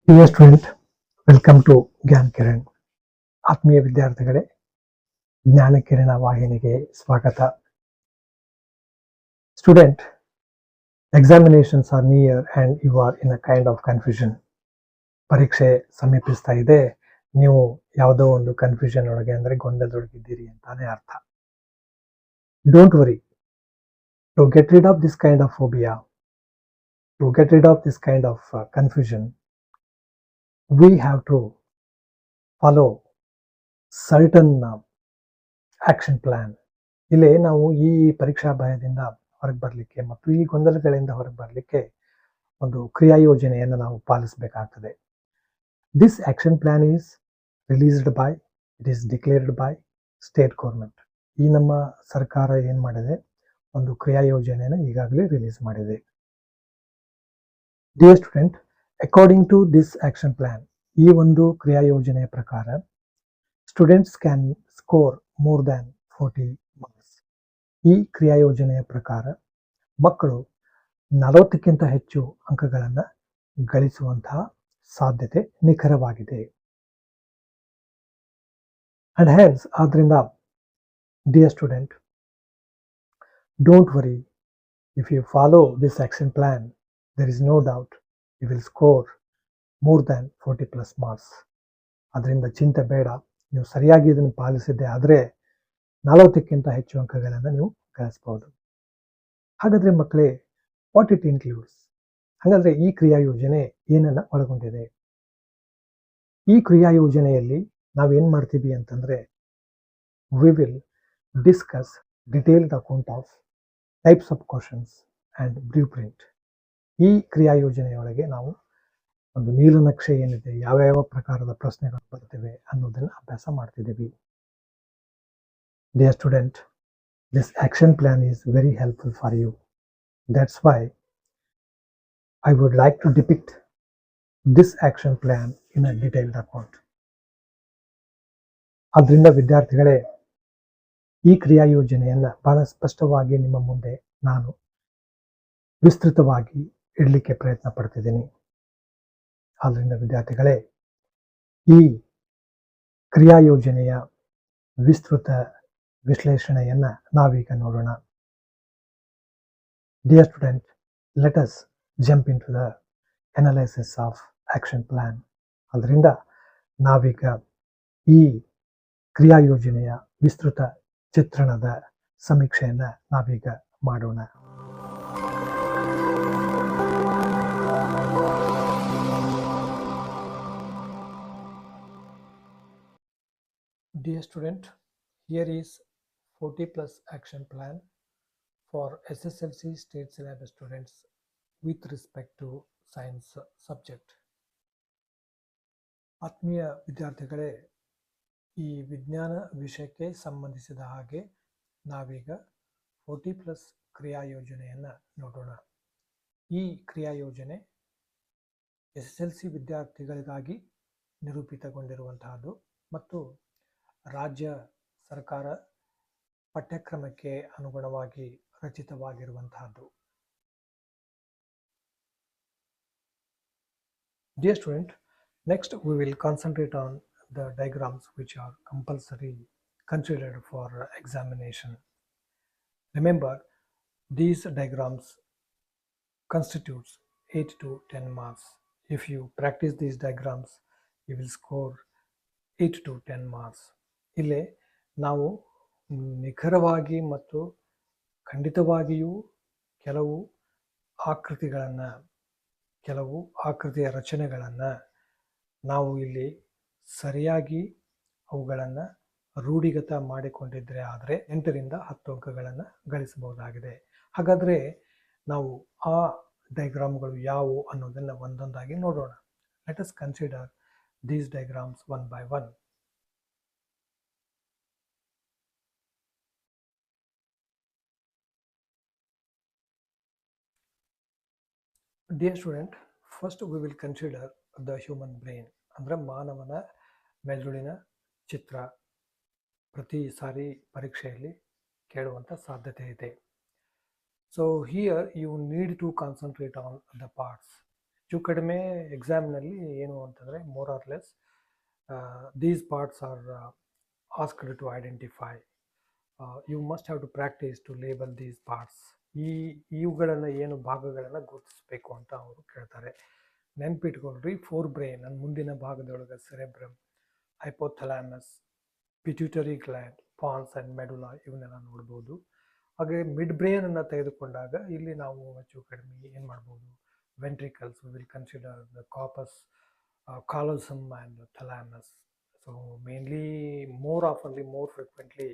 Dear student, welcome to Gyan Kiran. ಆತ್ಮೀಯ ವಿದ್ಯಾರ್ಥಿಗಳೇ, ಜ್ಞಾನ ಕಿರಣ ವಾಹಿನಿಗೆ ಸ್ವಾಗತ. Student, examinations are near and you are in a kind of confusion. ಪರೀಕ್ಷೆ ಸಮೀಪಿಸ್ತಾ ಇದೆ, ನೀವು ಯಾವುದೋ ಒಂದು ಕನ್ಫ್ಯೂಷನ್ ಒಳಗೆ ಅಂದ್ರೆ ಗೊಂದಲದೊಳಗಿದ್ದೀರಿ ಅಂತಾನೆ ಅರ್ಥ. Don't worry. To get rid of this kind of phobia, to get rid of this kind of confusion, we have to follow certain action plan. ಇಲ್ಲಿ ನಾವು ಈ ಪರೀಕ್ಷಾ ಭಯದಿಂದ ಹೊರಗೆ ಬರಲಿಕ್ಕೆ ಮತ್ತು ಈ ಗೊಂದಲಗಳಿಂದ ಹೊರಗೆ ಬರಲಿಕ್ಕೆ ಒಂದು ಕ್ರಿಯಾ ಯೋಜನೆಯನ್ನು ನಾವು ಪಾಲಿಸಬೇಕಾಗ್ತದೆ. This action plan is released by, it is declared by state government. ಈ ನಮ್ಮ ಸರ್ಕಾರ ಏನು ಮಾಡಿದೆ, ಒಂದು ಕ್ರಿಯಾ ಯೋಜನೆಯನ್ನು ಈಗಾಗಲೇ ರಿಲೀಸ್ ಮಾಡಿದೆ. Dear student, according to this action plan, ಈ ಒಂದು ಕ್ರಿಯಾ ಯೋಜನೆಯ ಪ್ರಕಾರ students can score more than 40 marks. ಈ ಕ್ರಿಯಾ ಯೋಜನೆಯ ಪ್ರಕಾರ ಮಕ್ಕಳು 40ಕ್ಕಿಂತ ಹೆಚ್ಚು ಅಂಕಗಳನ್ನು ಗಳಿಸುವಂತಹ ಸಾಧ್ಯತೆ ನಿಖರವಾಗಿದೆ. ಅಂಡ್ ಹೆನ್ಸ್, ಆದ್ರಿಂದ dear student, don't worry, if you follow this action plan, there is no doubt you will score more than 40+ marks. ಅದರಿಂದ ಚಿಂತೆ ಬೇಡ, ನೀವು ಸರಿಯಾಗಿ ಇದನ್ನು ಪಾಲಿಸಿದ್ದೆ ಆದರೆ 40ಕ್ಕಿಂತ ಹೆಚ್ಚು ಅಂಕಗಳನ್ನು ನೀವು ಗಳಿಸಬಹುದು. ಹಾಗಾದರೆ ಮಕ್ಕಳೇ, ವಾಟ್ ಇಟ್ ಇನ್ಕ್ಲೂಡ್ಸ್? ಹಾಗಾದರೆ ಈ ಕ್ರಿಯಾ ಯೋಜನೆ ಏನನ್ನು ಒಳಗೊಂಡಿದೆ? ಈ ಕ್ರಿಯಾ ಯೋಜನೆಯಲ್ಲಿ ನಾವೇನು ಮಾಡ್ತೀವಿ ಅಂತಂದರೆ, we will discuss detailed account of types of questions and blue print. ಈ ಕ್ರಿಯಾ ಯೋಜನೆಯೊಳಗೆ ನಾವು ಒಂದು ನೀಲನಕ್ಷೆ ಏನಿದೆ, ಯಾವ ಪ್ರಕಾರದ ಪ್ರಶ್ನೆಗಳು ಬರ್ತವೆ ಅನ್ನೋದನ್ನು ಅಭ್ಯಾಸ ಮಾಡ್ತಿದ್ದೀವಿ. Dear student, this action plan is very helpful for you. That's why I would like to depict this action plan in a detailed account. ಅದರಿಂದ ವಿದ್ಯಾರ್ಥಿಗಳೇ, ಈ ಕ್ರಿಯಾ ಯೋಜನೆಯನ್ನು ಬಹಳ ಸ್ಪಷ್ಟವಾಗಿ ನಿಮ್ಮ ಮುಂದೆ ನಾನು ವಿಸ್ತೃತವಾಗಿ ಇಡಲಿಕ್ಕೆ ಪ್ರಯತ್ನ ಪಡ್ತಿದ್ದೀನಿ. ಆದ್ದರಿಂದ ವಿದ್ಯಾರ್ಥಿಗಳೇ, ಈ ಕ್ರಿಯಾ ಯೋಜನೆಯ ವಿಸ್ತೃತ ವಿಶ್ಲೇಷಣೆಯನ್ನು ನಾವೀಗ ನೋಡೋಣ. Dear student, let us jump into the analysis of action plan. ಅದರಿಂದ ನಾವೀಗ ಈ ಕ್ರಿಯಾ ಯೋಜನೆಯ ವಿಸ್ತೃತ ಚಿತ್ರಣದ ಸಮೀಕ್ಷೆಯನ್ನು ನಾವೀಗ ಮಾಡೋಣ. Dear student, here is 40+ action plan for SSLC state syllabus students with respect to science subject. ಆತ್ಮೀಯ ವಿದ್ಯಾರ್ಥಿಗಳೇ, ಈ ವಿಜ್ಞಾನ ವಿಷಯಕ್ಕೆ ಸಂಬಂಧಿಸಿದ ಹಾಗೆ ನಾವೀಗ 40+ ಕ್ರಿಯಾ ಯೋಜನೆಯನ್ನು ನೋಡೋಣ. ಈ ಕ್ರಿಯಾ ಯೋಜನೆ SSLC ವಿದ್ಯಾರ್ಥಿಗಳಿಗಾಗಿ ನಿರೂಪಿತಗೊಂಡಿರುವಂತಹದ್ದು ಮತ್ತು ರಾಜ್ಯ ಸರ್ಕಾರ ಪಠ್ಯಕ್ರಮಕ್ಕೆ ಅನುಗುಣವಾಗಿ ರಚಿತವಾಗಿರುವಂತಹದ್ದು. Dear student, next we will concentrate on the diagrams which are compulsory considered for examination. Remember, these diagrams constitutes 8 to 10 marks. If you practice these diagrams, you will score 8 to 10 marks. ಇಲ್ಲೇ ನಾವು ನಿಖರವಾಗಿ ಮತ್ತು ಖಂಡಿತವಾಗಿಯೂ ಕೆಲವು ಆಕೃತಿಯ ರಚನೆಗಳನ್ನು ನಾವು ಇಲ್ಲಿ ಸರಿಯಾಗಿ ಅವುಗಳನ್ನು ರೂಢಿಗತ ಮಾಡಿಕೊಂಡಿದ್ರೆ ಆದರೆ 8ರಿಂದ 10 ಅಂಕಗಳನ್ನು ಗಳಿಸಬಹುದಾಗಿದೆ. ಹಾಗಾದರೆ ನಾವು ಆ ಡೈಗ್ರಾಮ್ಗಳು ಯಾವುವು ಅನ್ನೋದನ್ನು ಒಂದೊಂದಾಗಿ ನೋಡೋಣ. Let us consider these diagrams one by one. Dear student, first we will consider the human brain. ಅಂದರೆ ಮಾನವನ ಮೆದುಳಿನ ಚಿತ್ರ ಪ್ರತಿ ಸಾರಿ ಪರೀಕ್ಷೆಯಲ್ಲಿ ಕೇಳುವಂಥ ಸಾಧ್ಯತೆ ಇದೆ. So here you need to concentrate on the parts. ಹೆಚ್ಚು ಕಡಿಮೆ ಎಕ್ಸಾಮ್ನಲ್ಲಿ ಏನು ಅಂತಂದರೆ more or less these parts are asked to identify. You must have to practise to label these parts. ಇವುಗಳನ್ನು ಏನು ಭಾಗಗಳನ್ನು ಗುರುತಿಸಬೇಕು ಅಂತ ಅವರು ಕೇಳ್ತಾರೆ. ನೆನ್ಪಿಟ್ಕೊಳ್ರಿ, ಫೋರ್ ಬ್ರೈನ್ ನನ್ನ ಮುಂದಿನ ಭಾಗದೊಳಗೆ cerebrum, hypothalamus, pituitary gland, pons and medulla ಇವನ್ನೆಲ್ಲ ನೋಡ್ಬೋದು. ಹಾಗೆ ಮಿಡ್ ಬ್ರೈನನ್ನು ತೆಗೆದುಕೊಂಡಾಗ ಇಲ್ಲಿ ನಾವು ಹೆಚ್ಚು ಕಡಿಮೆ ಏನು ಮಾಡ್ಬೋದು, ventricles, we will consider the corpus callosum and thalamus. So mainly more frequently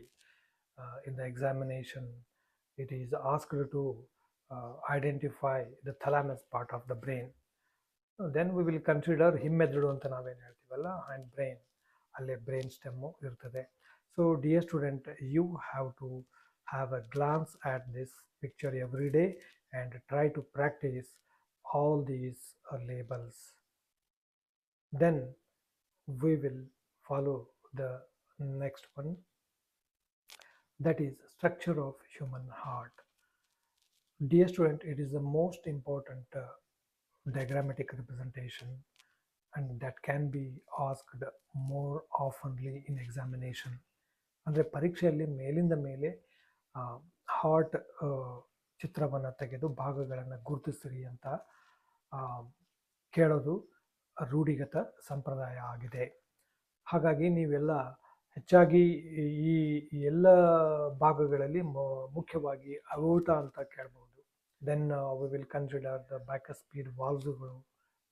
in the examination it is asked to identify the thalamus part of the brain. Then we will consider ಹಿಮ್ಮೆದುಳು ಅಂತ ನಾವೇನು ಹೇಳ್ತೀವಲ್ಲ, and brain, ಅಲ್ಲೇ brain stem ಇರ್ತದೆ. So dear student, you have to have a glance at this picture every day and try to practice all these labels. Then we will follow the next one, that is structure of human heart. Dear student, it is the most important diagrammatic representation and that can be asked more oftenly in examination. ಅಂದರೆ ಪರೀಕ್ಷೆಯಲ್ಲಿ ಮೇಲಿಂದ ಮೇಲೆ heart ಚಿತ್ರವನ್ನು ತೆಗೆದು ಭಾಗಗಳನ್ನು ಗುರುತಿಸಿರಿ ಅಂತ ಕೇಳೋದು ರೂಢಿಗತ ಸಂಪ್ರದಾಯ ಆಗಿದೆ. ಹಾಗಾಗಿ ನೀವೆಲ್ಲ ಹೆಚ್ಚಾಗಿ ಈ ಎಲ್ಲ ಭಾಗಗಳಲ್ಲಿ ಮುಖ್ಯವಾಗಿ ಅಯೋಟ ಅಂತ ಕೇಳ್ಬೋದು. Then we will consider the bicuspid ವಾಲ್ವ್ಸ್ಗಳು,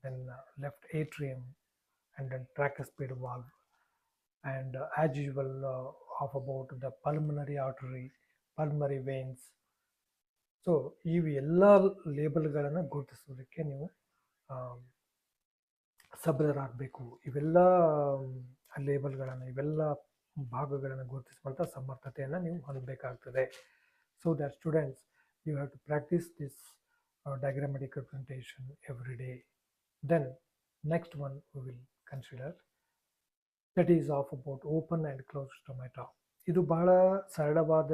then left atrium and then tricuspid valve, and as usual of about the pulmonary artery, pulmonary veins. So ಇವು ಎಲ್ಲ ಲೇಬಲ್ಗಳನ್ನು ಗುರುತಿಸೋದಕ್ಕೆ ನೀವು ಸಬಲರಾಗಬೇಕು. ಇವೆಲ್ಲ ಲೇಬಲ್ಗಳನ್ನು, ಇವೆಲ್ಲ ಭಾಗಗಳನ್ನು ಗುರುತಿಸುವಂಥ ಸಮರ್ಥತೆಯನ್ನು ನೀವು ಹೊಂದಬೇಕಾಗ್ತದೆ. So that students, you have to practice this diagrammatic representation every day. Then next one we will consider, that is of about open and closed stomata. ಇದು ಬಹಳ ಸರಳವಾದ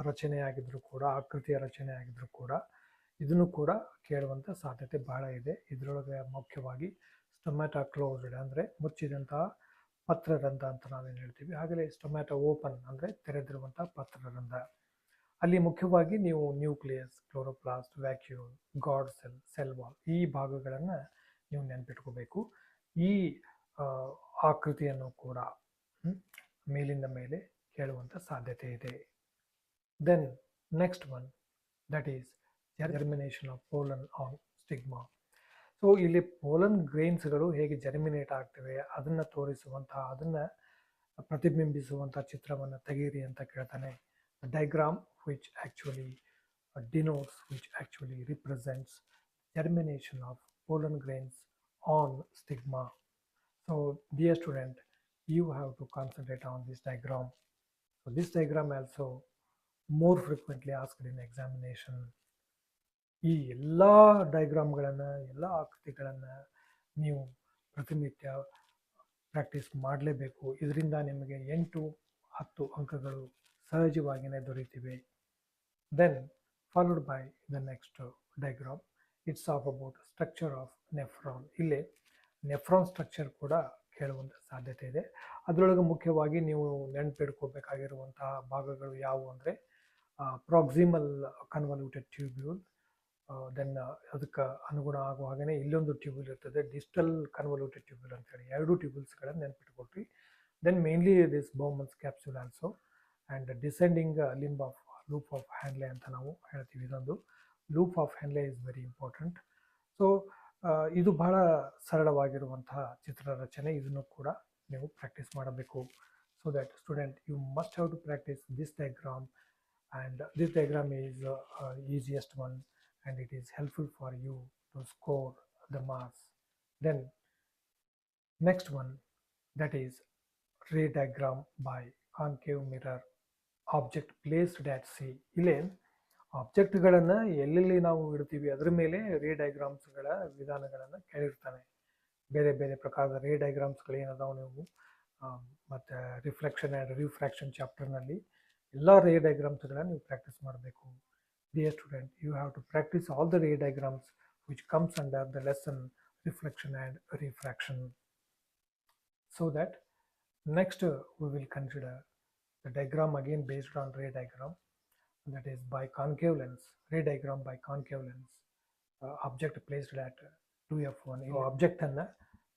ರಚನೆಯಾಗಿದ್ದರೂ ಕೂಡ, ಆಕೃತಿಯ ರಚನೆಯಾಗಿದ್ದರೂ ಕೂಡ ಇದನ್ನು ಕೂಡ ಕೇಳುವಂಥ ಸಾಧ್ಯತೆ ಬಹಳ ಇದೆ. ಇದರೊಳಗೆ ಮುಖ್ಯವಾಗಿ ಸ್ಟೊಮ್ಯಾಟಾ ಕ್ಲೋಸ್ಡ್ ಅಂದರೆ ಮುಚ್ಚಿದಂತಹ ಪತ್ರರಂಧ್ರ ಅಂತ ನಾವೇನು ಹೇಳ್ತೀವಿ, ಹಾಗೆಯೇ ಸ್ಟೊಮ್ಯಾಟಾ ಓಪನ್ ಅಂದರೆ ತೆರೆದಿರುವಂಥ ಪತ್ರರಂಧ್ರ. ಅಲ್ಲಿ ಮುಖ್ಯವಾಗಿ ನೀವು nucleus, chloroplast, vacuole, god cell, cell wall ಈ ಭಾಗಗಳನ್ನು ನೀವು ನೆನಪಿಟ್ಕೋಬೇಕು. ಈ ಆಕೃತಿಯನ್ನು ಕೂಡ ಮೇಲಿಂದ ಮೇಲೆ ಕೇಳುವಂಥ ಸಾಧ್ಯತೆ ಇದೆ. Then next one, that is germination of pollen on stigma. So ಇಲ್ಲಿ ಪೋಲನ್ ಗ್ರೇನ್ಸ್ಗಳು ಹೇಗೆ ಜರ್ಮಿನೇಟ್ ಆಗ್ತವೆ ಅದನ್ನು ತೋರಿಸುವಂತಹ, ಅದನ್ನು ಪ್ರತಿಬಿಂಬಿಸುವಂಥ ಚಿತ್ರವನ್ನು ತೆಗೀರಿ ಅಂತ ಕೇಳ್ತಾನೆ. Diagram which actually denotes, which actually represents germination of pollen grains on stigma. So dear student, you have to concentrate on this diagram. So this diagram also more frequently asked in examination. ಈ ಎಲ್ಲ ಡಯಾಗ್ರಾಮ್ಗಳನ್ನು, ಎಲ್ಲ ಆಕೃತಿಗಳನ್ನು ನೀವು ಪ್ರತಿನಿತ್ಯ practice ಮಾಡಲೇಬೇಕು. ಇದರಿಂದ ನಿಮಗೆ 8-10 ಅಂಕಗಳು ಸಹಜವಾಗಿಯೇ ದೊರೆಯುತ್ತಿವೆ. Then followed by the next diagram, it's of about structure of nephron. ಇಲ್ಲಿ ನೆಫ್ರಾನ್ ಸ್ಟ್ರಕ್ಚರ್ ಕೂಡ ಕೇಳುವಂಥ ಸಾಧ್ಯತೆ ಇದೆ. ಅದರೊಳಗೆ ಮುಖ್ಯವಾಗಿ ನೀವು ನೆನಪಿಡ್ಕೋಬೇಕಾಗಿರುವಂತಹ ಭಾಗಗಳು ಯಾವುವು ಅಂದರೆ ಪ್ರಾಕ್ಸಿಮಲ್ ಕನ್ವಲ್ಯೂಟೆಡ್ ಟ್ಯೂಬ್ಯೂಲ್, ದೆನ್ ಅದಕ್ಕೆ ಅನುಗುಣ ಆಗುವ ಹಾಗೆಯೇ ಇಲ್ಲೊಂದು ಟ್ಯೂಬ್ಯೂಲ್ ಇರ್ತದೆ, ಡಿಸ್ಟಲ್ ಕನ್ವಲ್ಯೂಟೆಡ್ ಟ್ಯೂಬ್ಯೂಲ್ ಅಂತೇಳಿ 2 ಟ್ಯೂಬ್ಯೂಲ್ಸ್ಗಳನ್ನು ನೆನಪಿಟ್ಕೊಳ್ರಿ. Then mainly this Bowman's capsule also and descending limb of loop of Henle ಅಂತ ನಾವು ಹೇಳ್ತೀವಿ. ಇದೊಂದು loop of Henle is very important. So ಇದು ಬಹಳ ಸರಳವಾಗಿರುವಂತಹ ಚಿತ್ರರಚನೆ, ಇದನ್ನು ಕೂಡ ನೀವು ಪ್ರಾಕ್ಟೀಸ್ ಮಾಡಬೇಕು. So that student, you must have to practice this diagram, and this diagram is easiest one and it is helpful for you to score the marks. Then next one, that is ray diagram by concave mirror object placed at C. ಇಲ್ಲೇ ಆಬ್ಜೆಕ್ಟ್ಗಳನ್ನು ಎಲ್ಲೆಲ್ಲಿ ನಾವು ಇಡ್ತೀವಿ ಅದರ ಮೇಲೆ ರೇ ಡಯಾಗ್ರಾಮ್ಸ್ಗಳ ವಿಧಾನಗಳನ್ನು ಕೇಳಿರ್ತಾನೆ. ಬೇರೆ ಬೇರೆ ಪ್ರಕಾರದ ರೇ ಡಯಾಗ್ರಾಮ್ಸ್ಗಳು ಏನದಾವು ನೀವು ಮತ್ತು ರಿಫ್ಲೆಕ್ಷನ್ ಆ್ಯಂಡ್ ರಿಫ್ರಾಕ್ಷನ್ ಚಾಪ್ಟರ್ನಲ್ಲಿ ಎಲ್ಲ ರೇ ಡಯಾಗ್ರಾಮ್ಸ್ಗಳನ್ನು ನೀವು ಪ್ರಾಕ್ಟೀಸ್ ಮಾಡಬೇಕು. Dear student, you have to practise all the ray diagrams which comes under the lesson reflection and refraction. So that next we will consider the diagram again based on ray diagram, that is by concave lens, ray diagram by concave lens, object placed at 2f1. ಈ object ಅನ್ನ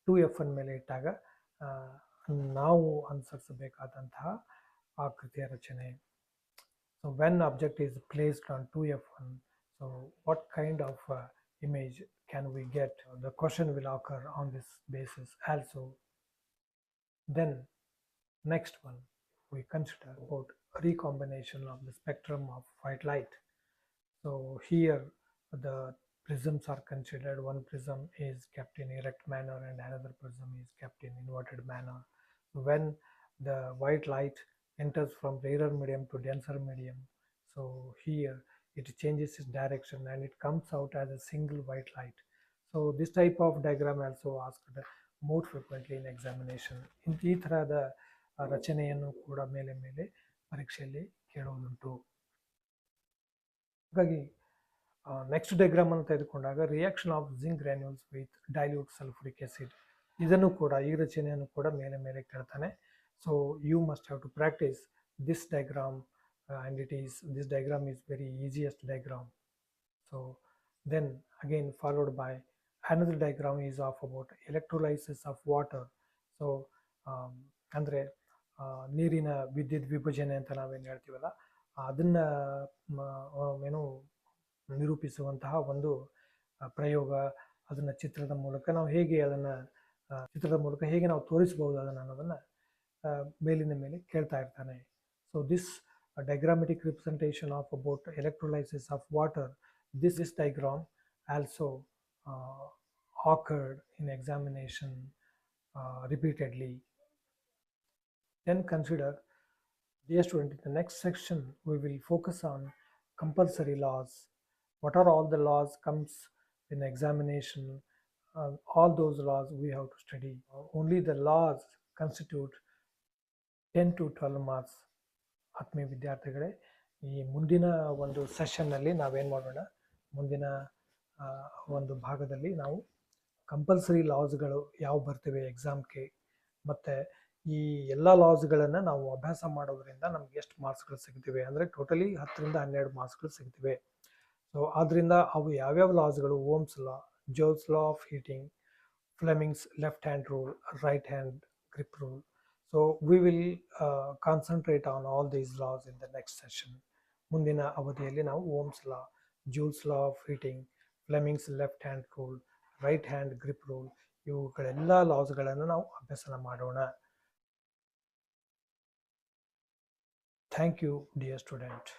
2f1 ಮೇಲೆ ಇಟ್ಟಾಗ ನಾವು ಅನುಸರಿಸಬೇಕಾದಂತಹ ಆಕೃತಿಯ ರಚನೆ. So when object is placed on 2f1, so what kind of image can we get? The question will occur on this basis also. Then next one, we consider about recombination of the spectrum of white light. So here the prisms are considered. One prism is kept in erect manner and another prism is kept in inverted manner. When the white light enters from rarer medium to denser medium, so here it changes its direction and it comes out as a single white light. So this type of diagram also asked more frequently in examination. ಈ ತರಹದ ರಚನೆಯನ್ನು ಕೂಡ ಮೇಲೆ ಮೇಲೆ ಪರೀಕ್ಷೆಯಲ್ಲಿ ಕೇಳುವುದುಂಟು. ಹಾಗಾಗಿ next diagram ಅನ್ನು ತೆಗೆದುಕೊಂಡಾಗ reaction of zinc granules with dilute sulphuric acid, ಇದನ್ನು ಕೂಡ ಈ ರಚನೆಯನ್ನು ಕೂಡ ಮೇಲೆ ಮೇಲೆ ಕೇಳ್ತಾನೆ. So you must have to practice this diagram and this diagram is very easiest diagram. So then again followed by another diagram is of about electrolysis of water. So ಅಂದ್ರೆ ನೀರಿನ ವಿದ್ಯುತ್ ವಿಭಜನೆ ಅಂತ ನಾವೇನು ಹೇಳ್ತೀವಲ್ಲ, ಅದನ್ನ ಏನು ನಿರೂಪಿಸುವಂತಹ ಒಂದು ಪ್ರಯೋಗ, ಅದನ್ನ ಚಿತ್ರದ ಮೂಲಕ ನಾವು ಹೇಗೆ ನಾವು ತೋರಿಸಬಹುದು ಅದನ್ನು ಅನ್ನೋದನ್ನ ಮೇಲಿನ ಮೇಲೆ ಕೇಳ್ತಾ ಇರ್ತಾನೆ. So this diagrammatic representation of about electrolysis of water, this diagram also occurred in examination repeatedly. Then consider, dear student, in the next section we will focus on compulsory laws. What are all the laws comes in examination? All those laws we have to study. Only the laws constitute 10 to 12 marks. ಆತ್ಮೀಯ ವಿದ್ಯಾರ್ಥಿಗಳೇ, ಈ ಮುಂದಿನ ಒಂದು ಸೆಷನ್ನಲ್ಲಿ ನಾವೇನು ಮಾಡೋಣ, ಮುಂದಿನ ಒಂದು ಭಾಗದಲ್ಲಿ ನಾವು ಕಂಪಲ್ಸರಿ ಲಾಸ್ಗಳು ಯಾವ ಬರ್ತಿವೆ ಎಕ್ಸಾಮ್ಗೆ, ಮತ್ತು ಈ ಎಲ್ಲ ಲಾಸ್ಗಳನ್ನು ನಾವು ಅಭ್ಯಾಸ ಮಾಡೋದ್ರಿಂದ ನಮ್ಗೆ ಎಷ್ಟು ಮಾರ್ಕ್ಸ್ಗಳು ಸಿಗ್ತಿವೆ ಅಂದರೆ ಟೋಟಲಿ 10 ರಿಂದ 12 ಮಾರ್ಕ್ಸ್ಗಳು ಸಿಗ್ತಿವೆ. ಸೊ ಆದ್ದರಿಂದ ಅವು ಯಾವ್ಯಾವ ಲಾಸ್ಗಳು: Ohm's law, Joule's law of heating, Fleming's left hand rule, right hand grip rule. So we will concentrate on all these laws in the next session. ಮುಂದಿನ ಅವಧಿಯಲ್ಲಿ ನಾವು Ohm's law, Joule's law of heating, Fleming's left hand rule, right hand grip rule, ಇವುಗಳೆಲ್ಲ ಲಾಸ್ಗಳನ್ನು ನಾವು ಅಭ್ಯಾಸ ಮಾಡೋಣ. Thank you dear student.